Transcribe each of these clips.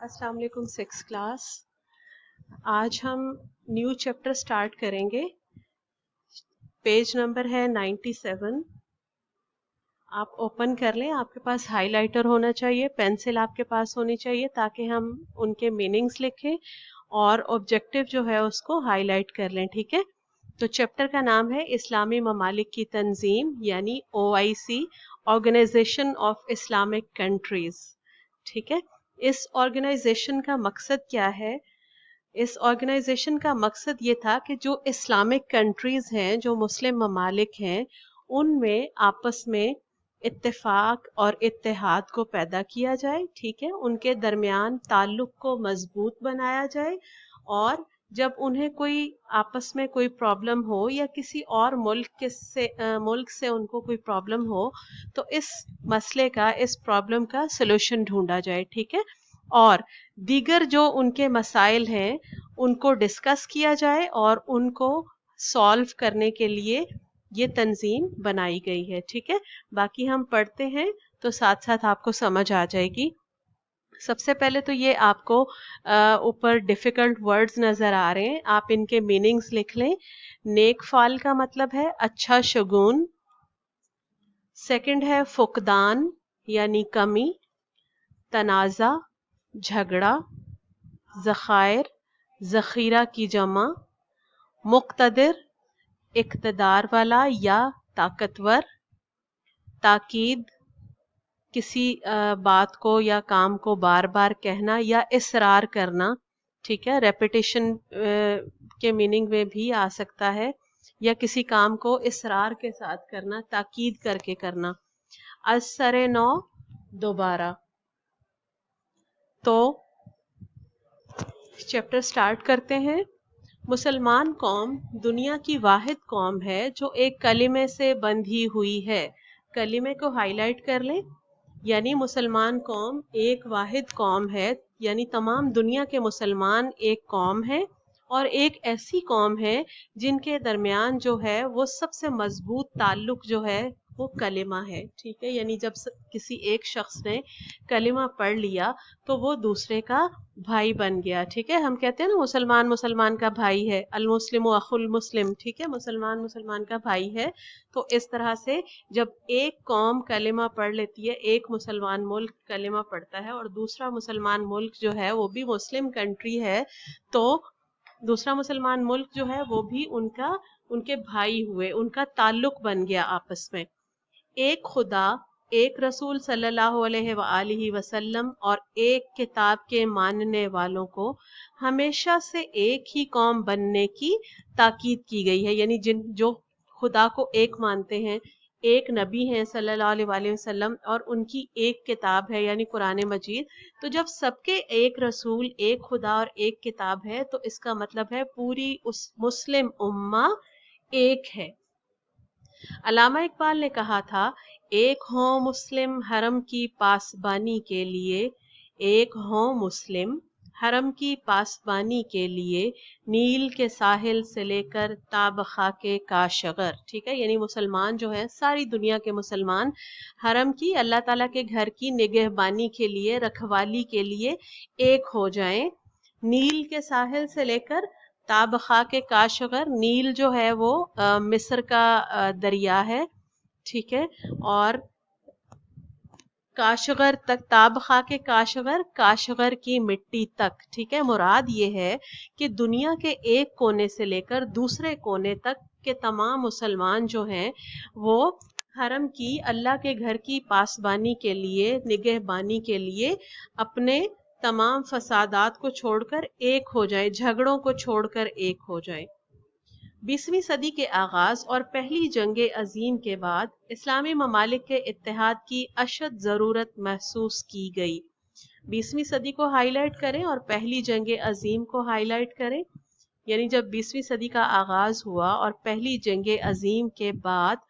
अस्सलाम वालेकुम six class. आज हम न्यू चैप्टर स्टार्ट करेंगे। पेज नंबर है 97। आप ओपन कर लें। आपके पास हाइलाइटर होना चाहिए, पेंसिल आपके पास होनी चाहिए ताकि हम उनके मीनिंग्स लिखें और ऑब्जेक्टिव जो है उसको हाईलाइट कर लें। ठीक है, तो चैप्टर का नाम है इस्लामी ममालिक की तंजीम यानी OIC, organisation of Islamic countries. ठीक है, इस ऑर्गेनाइजेशन का मकसद क्या है? इस ऑर्गेनाइजेशन का मकसद ये था कि जो इस्लामिक कंट्रीज हैं, जो मुस्लिम ममालिक हैं, उनमें आपस में इत्तेफाक और इत्तेहाद को पैदा किया जाए। ठीक है, उनके दरमियान ताल्लुक को मजबूत बनाया जाए और जब उन्हें कोई आपस में कोई प्रॉब्लम हो या किसी और मुल्क से उनको कोई प्रॉब्लम हो तो इस मसले का, इस प्रॉब्लम का सलूशन ढूंढा जाए। ठीक है, और दीगर जो उनके मसाइल हैं उनको डिस्कस किया जाए और उनको सॉल्व करने के लिए ये तंजीम बनाई गई है। ठीक है, बाकी हम पढ़ते हैं तो साथ साथ आपको समझ आ जाएगी। सबसे पहले तो ये आपको ऊपर डिफिकल्ट वर्ड्स नजर आ रहे हैं, आप इनके मीनिंग्स लिख लें। नेक फाल का मतलब है अच्छा शगुन। सेकंड है फुकदान यानी कमी, तनाज़ा झगड़ा, ज़खायर ज़खीरा की जमा, मुक्तदिर इक़्तिदार वाला या ताकतवर, ताकीद किसी बात को या काम को बार बार कहना या इसरार करना। ठीक है, रेपिटेशन के मीनिंग में भी आ सकता है, या किसी काम को इसरार के साथ करना, ताकीद करके करना। असरे नौ दोबारा। तो चैप्टर स्टार्ट करते हैं। मुसलमान कौम दुनिया की वाहिद कौम है जो एक कलिमे से बंधी हुई है। कलिमे को हाईलाइट कर लें, यानी मुसलमान कौम एक वाहिद कौम है, यानी तमाम दुनिया के मुसलमान एक कौम है और एक ऐसी कौम है जिनके दरमियान जो है वो सबसे मजबूत ताल्लुक जो है वो कलिमा है। ठीक है, यानी जब किसी एक शख्स ने कलिमा पढ़ लिया तो वो दूसरे का भाई बन गया। ठीक है, हम कहते हैं ना मुसलमान मुसलमान का भाई है, अल मुस्लिम अखुल मुस्लिम। ठीक है, मुसलमान मुसलमान का भाई है। तो इस तरह से जब एक कौम कलिमा पढ़ लेती है, एक मुसलमान मुल्क कलिमा पढ़ता है और दूसरा मुसलमान मुल्क जो है वो भी मुस्लिम कंट्री है, तो दूसरा मुसलमान मुल्क जो है वो भी उनके भाई हुए, उनका ताल्लुक बन गया आपस में। एक खुदा, एक रसूल सल्लल्लाहु अलैहि वसल्लम और एक किताब के मानने वालों को हमेशा से एक ही कौम बनने की ताकीद की गई है। यानी जो खुदा को एक मानते हैं, एक नबी हैं सल्लल्लाहु अलैहि वसल्लम और उनकी एक किताब है यानी कुरान मजीद, तो जब सबके एक रसूल, एक खुदा और एक किताब है तो इसका मतलब है पूरी उस मुस्लिम उम्मा एक है। अल्लामा इकबाल ने कहा था, एक हो मुस्लिम हरम की पासबानी के लिए, एक हो मुस्लिम हरम की पासबानी के लिए, नील के साहिल से लेकर ताबखा के काशगर। ठीक है, यानी मुसलमान जो है, सारी दुनिया के मुसलमान हरम की, अल्लाह ताला के घर की निगहबानी के लिए, रखवाली के लिए एक हो जाएं। नील के साहिल से लेकर ताबखा के काशगर, नील जो है वो मिस्र का दरिया है। ठीक है, और काशगर तक, ताबखा के काशगर, काशगर की मिट्टी तक। ठीक है, मुराद ये है कि दुनिया के एक कोने से लेकर दूसरे कोने तक के तमाम मुसलमान जो हैं वो हरम की, अल्लाह के घर की पासबानी के लिए, निगहबानी के लिए अपने तमाम फसादात को छोड़कर एक हो जाए, झगड़ों को छोड़कर एक हो जाए। 20वीं सदी के आगाज और पहली जंग अजीम के बाद इस्लामी ममालिक के इत्तेहाद की अशद ज़रूरत महसूस की गई। 20वीं सदी को हाईलाइट करें और पहली जंग अजीम को हाईलाइट करें, यानी जब 20वीं सदी का आगाज हुआ और पहली जंग अजीम के बाद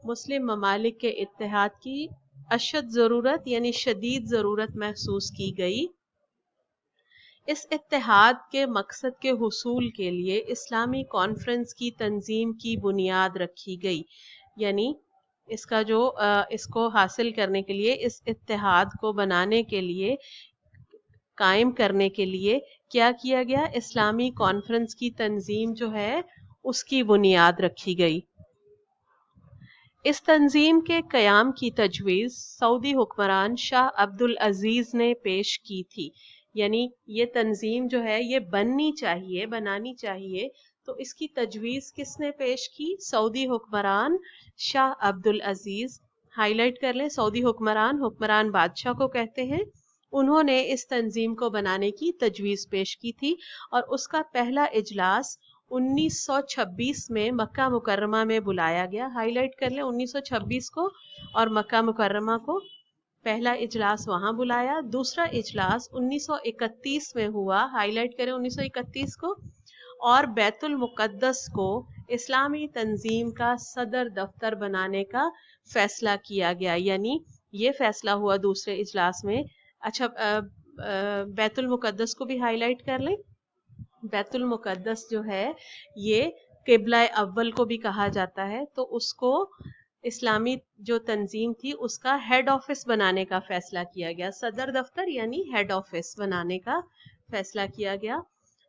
मुस्लिम ममालिक के इत्तेहाद की अशद ज़रूरत यानी शदीद ज़रूरत महसूस की गई। इस इत्तेहाद के मकसद के हुसूल के लिए इस्लामी कॉन्फ्रेंस की तंजीम की बुनियाद रखी गई। यानी इसका जो इसको हासिल करने के लिए, इस इत्तेहाद को बनाने के लिए قائم کرنے کے لیے کیا کیا گیا؟ اسلامی کانفرنس کی تنظیم جو ہے اس کی بنیاد رکھی گئی۔ اس تنظیم کے قیام کی تجویز سعودی حکمران شاہ عبد العزیز نے پیش کی تھی، یعنی یہ تنظیم جو ہے یہ بنانی چاہیے، تو اس کی تجویز کس نے پیش کی؟ سعودی حکمران شاہ عبد العزیز۔ ہائی لائٹ کر لیں، سعودی حکمران بادشاہ کو کہتے ہیں، انہوں نے اس تنظیم کو بنانے کی تجویز پیش کی تھی، اور اس کا پہلا اجلاس 1926 میں مکہ مکرمہ میں بلایا گیا۔ ہائی لائٹ کر لیں 1926 کو، اور مکہ مکرمہ کو پہلا اجلاس وہاں بلایا۔ دوسرا اجلاس 1931 میں ہوا، ہائی لائٹ کریں 1931 کو، اور بیت المقدس کو اسلامی تنظیم کا صدر دفتر بنانے کا فیصلہ کیا گیا، یعنی یہ فیصلہ ہوا دوسرے اجلاس میں۔ اچھا، بیت المقدس کو بھی ہائی لائٹ کر لیں۔ بیت المقدس جو ہے یہ قبلہ اول کو بھی کہا جاتا ہے، تو اس کو اسلامی جو تنظیم تھی اس کا ہیڈ آفس بنانے کا فیصلہ کیا گیا، صدر دفتر یعنی ہیڈ آفس بنانے کا فیصلہ کیا گیا۔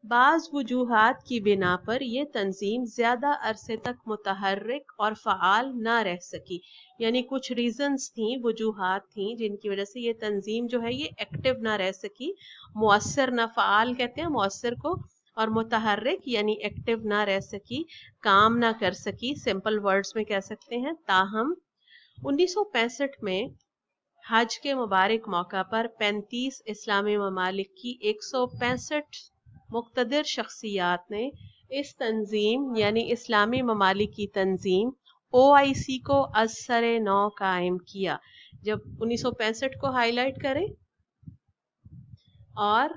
بعض وجوہات کی بنا پر یہ تنظیم زیادہ عرصے تک متحرک اور فعال نہ رہ سکی، یعنی کچھ ریزنز تھیں، وجوہات تھیں جن کی وجہ سے یہ تنظیم جو ہے یہ ایکٹیو نہ رہ سکی، مؤثر نہ، فعال کہتے ہیں مؤثر کو، اور متحرک یعنی ایکٹیو نہ رہ سکی، کام نہ کر سکی، سمپل ورڈز میں کہہ سکتے ہیں۔ تاہم 1965 میں حج کے مبارک موقع پر 35 اسلامی ممالک کی 165 مقتدر شخصیات نے اس تنظیم یعنی اسلامی ممالک کی تنظیم OIC کو از سر نو قائم کیا۔ جب 1965 کو ہائی لائٹ کریں اور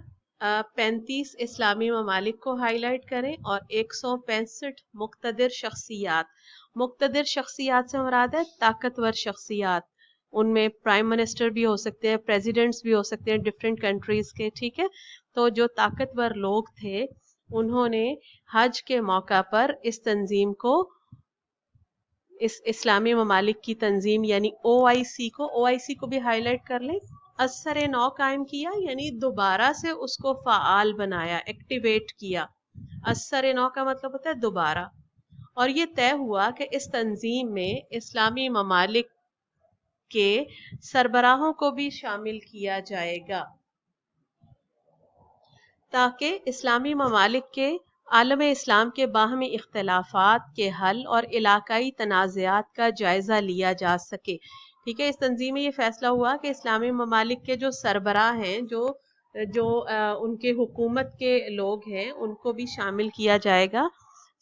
35 اسلامی ممالک کو ہائی لائٹ کریں اور 165 مقتدر شخصیات سے مراد ہے طاقتور شخصیات، ان میں پرائم منسٹر بھی ہو سکتے ہیں، پریزیڈنٹس بھی ہو سکتے ہیں ڈفرینٹ کنٹریز کے، ٹھیک ہے۔ تو جو طاقتور لوگ تھے انہوں نے حج کے موقع پر اس تنظیم کو، اس اسلامی ممالک کی تنظیم یعنی OIC کو بھی ہائی لائٹ کر لیں، اثر نو قائم کیا، یعنی دوبارہ سے اس کو فعال بنایا، ایکٹیویٹ کیا۔ اثر نو کا مطلب ہوتا ہے دوبارہ، اور یہ طے ہوا کہ اس تنظیم میں اسلامی ممالک کے سربراہوں کو بھی شامل کیا جائے گا، تاکہ اسلامی ممالک کے عالم اسلام کے باہمی اختلافات کے حل اور علاقائی تنازعات کا جائزہ لیا جا سکے، ٹھیک ہے۔ اس تنظیم میں یہ فیصلہ ہوا کہ اسلامی ممالک کے جو سربراہ ہیں، جو ان کے حکومت کے لوگ ہیں، ان کو بھی شامل کیا جائے گا،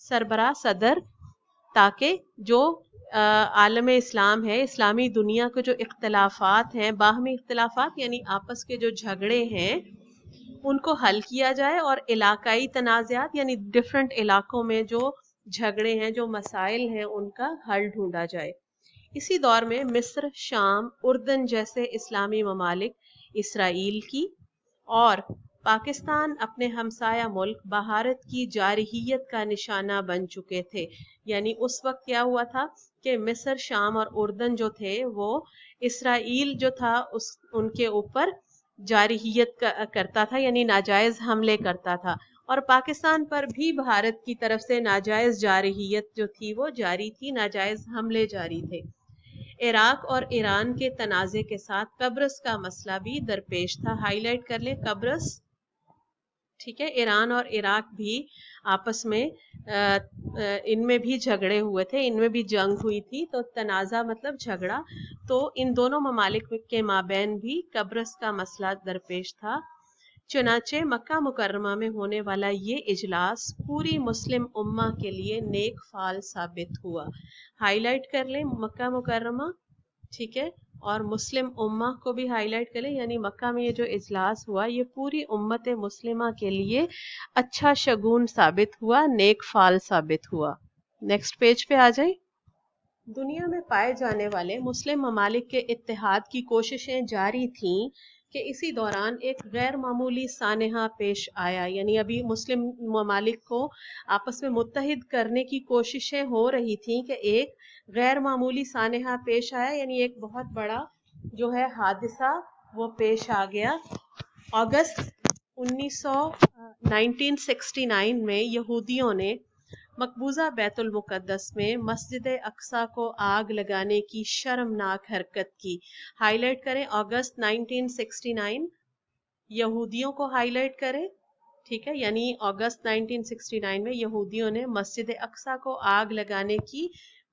سربراہ، صدر، تاکہ جو عالم اسلام ہے، اسلامی دنیا کے جو اختلافات ہیں، باہمی اختلافات یعنی آپس کے جو جھگڑے ہیں، ان کو حل کیا جائے، اور علاقائی تنازعات یعنی ڈفرینٹ علاقوں میں جو جھگڑے ہیں، جو مسائل ہیں، ان کا حل ڈھونڈا جائے۔ اسی دور میں مصر، شام، اردن جیسے اسلامی ممالک، اسرائیل کی اور پاکستان اپنے ہمسایہ ملک بھارت کی جارحیت کا نشانہ بن چکے تھے، یعنی اس وقت کیا ہوا تھا کہ مصر، شام اور اردن جو تھے وہ اسرائیل جو تھا ان کے اوپر جارحیت کرتا تھا، یعنی ناجائز حملے کرتا تھا، اور پاکستان پر بھی بھارت کی طرف سے ناجائز جارحیت جو تھی وہ جاری تھی، ناجائز حملے جاری تھے۔ عراق اور ایران کے تنازع کے ساتھ قبرص کا مسئلہ بھی درپیش تھا، ہائی لائٹ کر لیں قبرص، ٹھیک ہے۔ ایران اور عراق بھی آپس میں ان میں بھی جھگڑے ہوئے تھے، ان میں بھی جنگ ہوئی تھی، تو تنازع مطلب جھگڑا، تو ان دونوں ممالک کے مابین بھی قبرص کا مسئلہ درپیش تھا۔ چنانچہ مکہ مکرمہ میں ہونے والا یہ اجلاس پوری مسلم امہ کے لیے نیک فال ثابت ہوا، ہائی لائٹ کر لیں مکہ مکرمہ، ٹھیک ہے، اور مسلم امہ کو بھی ہائی لائٹ کریں، یعنی مکہ میں یہ جو اجلاس ہوا یہ پوری امت مسلمہ کے لیے اچھا شگون ثابت ہوا، نیک فال ثابت ہوا۔ نیکسٹ پیج پہ آ جائیں۔ دنیا میں پائے جانے والے مسلم ممالک کے اتحاد کی کوششیں جاری تھیں کہ اسی دوران ایک غیر معمولی سانحہ پیش آیا، یعنی ابھی مسلم ممالک کو آپس میں متحد کرنے کی کوششیں ہو رہی تھیں کہ ایک غیر معمولی سانحہ پیش آیا، یعنی ایک بہت بڑا جو ہے حادثہ وہ پیش آ گیا۔ اگست 1969 में यहूदियों ने मकबूजा बैतुल मुक़द्दस में मस्जिद अक्सा को आग लगाने की शर्मनाक हरकत की। हाईलाइट करें अगस्त 1969, यहूदियों को हाईलाइट करें, ठीक है, यानी अगस्त 1969 में यहूदियों ने मस्जिद अक्सा को आग लगाने की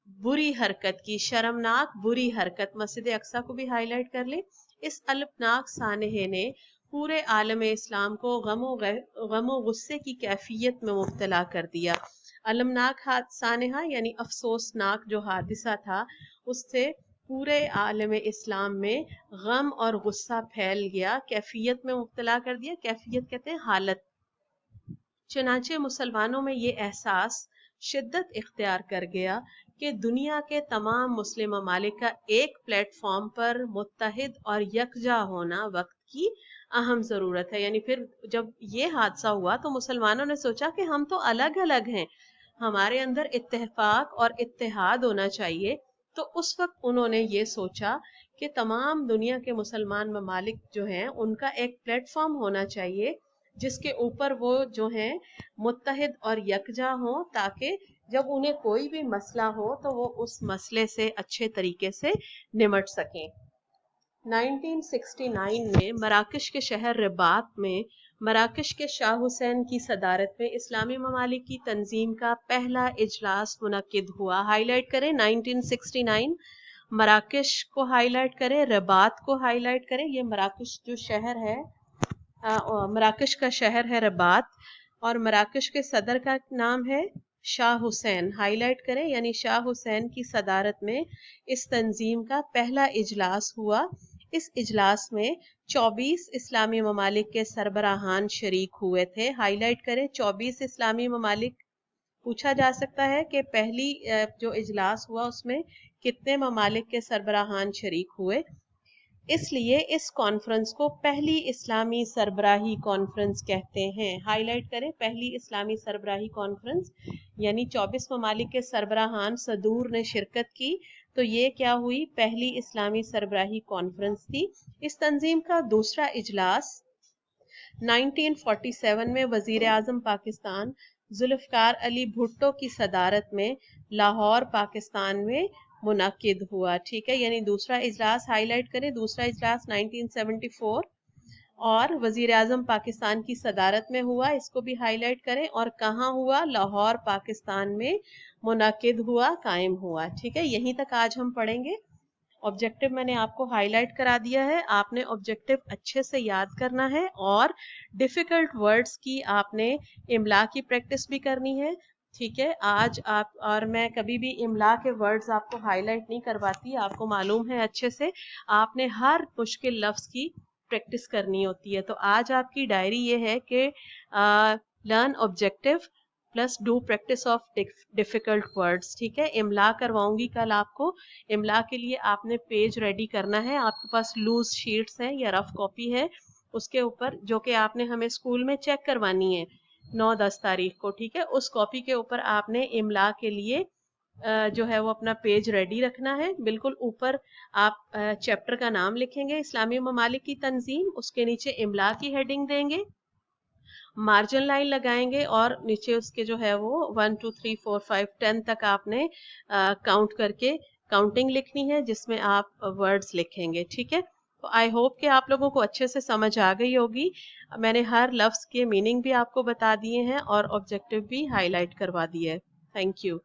बुरी हरकत की, शर्मनाक बुरी हरकत, मस्जिद अक्सा को भी हाईलाइट कर ले। इस अल्पनाक सानहे ने पूरे आलम इस्लाम को गमो गुस्से की कैफियत में मुब्तला कर दिया। अलमनाक सानहा यानी अफसोसनाक जो हादिसा था, उससे पूरे आलम इस्लाम में गम और गुस्सा फैल गया, कैफियत में मुब्तला कर दिया। कैफियत कहते हैं हालत। चुनाचे मुसलमानों में ये एहसास शिद्दत इख्तियार कर गया कि दुनिया के तमाम मुस्लिम ममालिक का एक प्लेटफॉर्म पर मुत्तहिद और यकजा होना वक्त की अहम ज़रूरत है। यानी फिर जब ये हादसा हुआ तो मुसलमानों ने सोचा कि हम तो अलग अलग हैं, हमारे अंदर इत्तेफाक और इत्तेहाद होना चाहिए। तो उस वक्त उन्होंने ये सोचा कि तमाम दुनिया के मुसलमान ममालिक जो हैं उनका एक प्लेटफॉर्म होना चाहिए जिसके ऊपर वो जो हैं मुत्तहिद और यकजा हों, ताकि जब उन्हें कोई भी मसला हो तो वो उस मसले से अच्छे तरीके से निमट सकें। 1969 में मराकश के शहर रबात में मराकश के शाह हुसैन की सदारत में इस्लामी ममालिक की तंजीम का पहला इजलास मुनक्किद हुआ। हाईलाइट करें 1969, मराकश को हाईलाइट करें, रबात को हाईलाइट करें। ये मराकश जो शहर है, मराकश का शहर है रबात, और मराकश के सदर का नाम है शाह हुसैन। हाईलाइट करें, यानी शाह हुसैन की सदारत में इस तंजीम का पहला इजलास हुआ। इस इजलास में 24 इस्लामी ममालिक के सरबराहान शरीक हुए थे। हाईलाइट करें 24 इस्लामी ममालिक। पूछा जा सकता है कि पहली जो इजलास हुआ उसमें कितने ममालिक के सरबराहान शरीक हुए, इसलिए इस कॉन्फ्रेंस को पहली इस्लामी सरबराही कॉन्फ्रेंस कहते हैं। हाईलाइट करें, पहली इस्लामी सरबराही कॉन्फ्रेंस, यानी 24 ममालिक के सरबराहान सदूर ने शिरकत की, तो ये क्या हुई, पहली इस्लामी सरबराही कॉन्फ्रेंस थी। इस तंजीम का दूसरा इजलास 1947 में वजीर आजम पाकिस्तान जुल्फ़िकार अली भुट्टो की सदारत में लाहौर पाकिस्तान में मुनक्किद हुआ। ठीक है, यानी दूसरा इजलास हाईलाइट करें, दूसरा इजलास 1974 और वजीर आजम पाकिस्तान की सदारत में हुआ, इसको भी हाईलाइट करें। और कहाँ हुआ, लाहौर पाकिस्तान में मुनक्किद हुआ, कायम हुआ। ठीक है, यहीं तक आज हम पढ़ेंगे। ऑब्जेक्टिव मैंने आपको हाईलाइट करा दिया है, आपने ऑब्जेक्टिव अच्छे से याद करना है और डिफिकल्ट वर्ड्स की आपने इमला की प्रैक्टिस भी करनी है। ठीक है, आज आप और मैं कभी भी इमला के वर्ड्स आपको हाईलाइट नहीं करवाती, आपको मालूम है अच्छे से, आपने हर मुश्किल लफ्ज़ की प्रैक्टिस करनी होती है। तो आज आपकी डायरी ये है कि learn objective plus do practice of difficult words. ठीक है, इमला करवाऊंगी कल आपको। इमला के लिए आपने पेज रेडी करना है, आपके पास लूज शीट्स हैं या रफ कॉपी है, उसके ऊपर जो कि आपने हमें स्कूल में चेक करवानी है 9-10 तारीख को। ठीक है, उस कॉपी के ऊपर आपने इमला के लिए जो है वो अपना पेज रेडी रखना है। बिल्कुल ऊपर आप चैप्टर का नाम लिखेंगे, इस्लामी ममालिक की तंजीम, उसके नीचे इमला की हेडिंग देंगे, मार्जिन लाइन लगाएंगे और नीचे उसके जो है वो 1 2 3 4 5 10 तक आपने काउंट करके काउंटिंग लिखनी है जिसमें आप वर्ड्स लिखेंगे। ठीक है, तो आई होप कि आप लोगों को अच्छे से समझ आ गई होगी। मैंने हर लफ्ज़ के मीनिंग भी आपको बता दिए हैं और ऑब्जेक्टिव भी हाईलाइट करवा दिए है। Thank you.